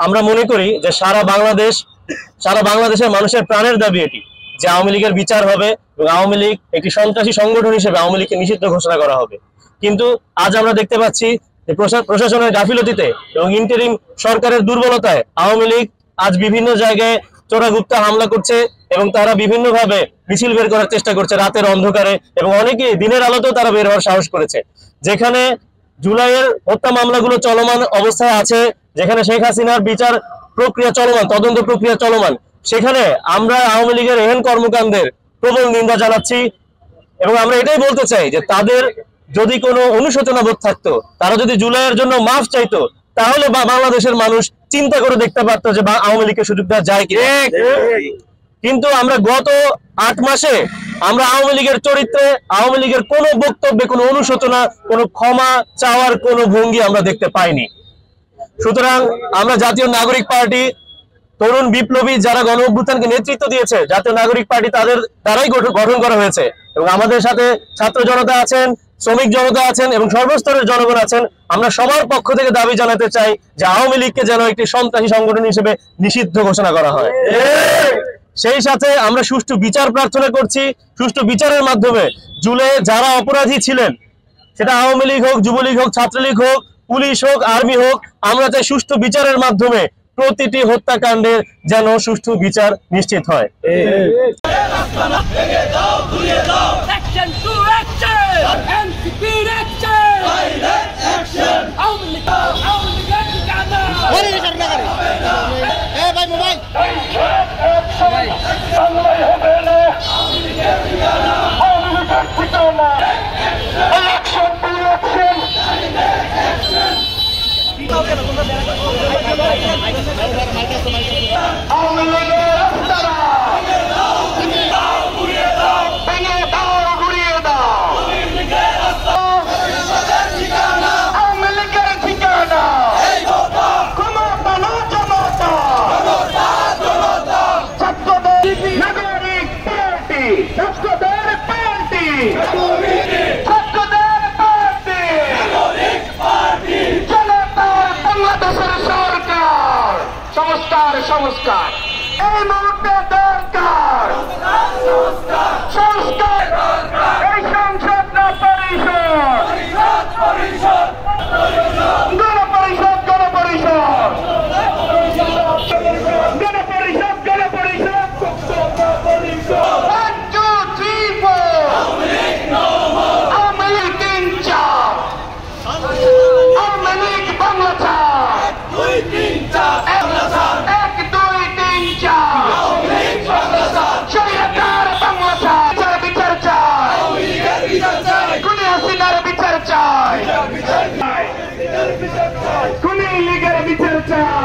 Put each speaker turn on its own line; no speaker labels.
আমরা মনে করি যে সারা বাংলাদেশের মানুষের প্রাণের দাবি এটি যে আওয়ামী লীগের বিচার হবে এবং আওয়ামী লীগ একটি সন্ত্রাসী সংগঠন হিসেবে আওয়ামী লীগকে নিষিদ্ধ ঘোষণা করা হবে। কিন্তু আজ আমরা দেখতে পাচ্ছি যে প্রশাসনের গাফিলতিতে এবং ইন্টারিম সরকারের দুর্বলতায় আওয়ামী লীগ আজ বিভিন্ন জায়গায় চোরাগুপ্তা হামলা করছে এবং তারা বিভিন্নভাবে মিছিল বের করার চেষ্টা করছে রাতের অন্ধকারে, এবং অনেকে দিনের আলোতেও তারা বের হওয়ার সাহস করেছে। যেখানে জুলাইয়ের হত্যা মামলাগুলো চলমান অবস্থায় আছে, যেখানে শেখ হাসিনার বিচার প্রক্রিয়া চলমান, তদন্ত প্রক্রিয়া চলমান, সেখানে আমরা আওয়ামী লীগের এহেন কর্মকাণ্ডের প্রবল নিন্দা জানাচ্ছি এবং আমরা এটাই বলতে চাই যে তাদের যদি কোনো অনুশোচনা বোধ থাকতো, তারা যদি জুলাইয়ের জন্য মাফ চাইতো, তাহলে বাংলাদেশের মানুষ চিন্তা করে দেখতে পারতো যে আওয়ামী লীগকে সুযোগ দেওয়া যায় কি। কিন্তু আমরা গত 8 মাসে আমরা আওয়ামী লীগের চরিত্রে, আওয়ামী লীগের কোনো বক্তব্যে কোনো অনুশোচনা, কোনো ক্ষমা চাওয়ার কোনো ভঙ্গি আমরা দেখতে পাইনি। সুতরাং আমরা জাতীয় নাগরিক পার্টি, তরুণ বিপ্লবী যারা গণ অভ্যুত্থানকে নেতৃত্ব দিয়েছে, জাতীয় নাগরিক পার্টি তাদের দ্বারাই গঠন করা হয়েছে এবং আমাদের সাথে ছাত্র জনতা আছেন, শ্রমিক জনতা আছেন এবং সর্বস্তরের জনগণ আছেন। আমরা সবার পক্ষ থেকে দাবি জানাতে চাই যে আওয়ামী লীগকে যেন একটি সন্ত্রাসী সংগঠন হিসেবে নিষিদ্ধ ঘোষণা করা হয়। সেই সাথে আমরা সুষ্ঠু বিচার প্রার্থনা করছি। সুষ্ঠু বিচারের মাধ্যমে জুলাইয়ে যারা অপরাধী ছিলেন, সেটা আওয়ামী লীগ হোক, যুবলীগ হোক, ছাত্রলীগ হোক, পুলিশ হোক, আর্মি হোক, আমরা চাই সুষ্ঠু বিচারের মাধ্যমে প্রতিটি হত্যাকাণ্ডের যেন সুষ্ঠু বিচার নিশ্চিত হয়।
সংস্কার এই মুহূর্তে দরকার, সংস্কার এই সংসদ না পরিষদ, গণপরিষদ বিচার চাই।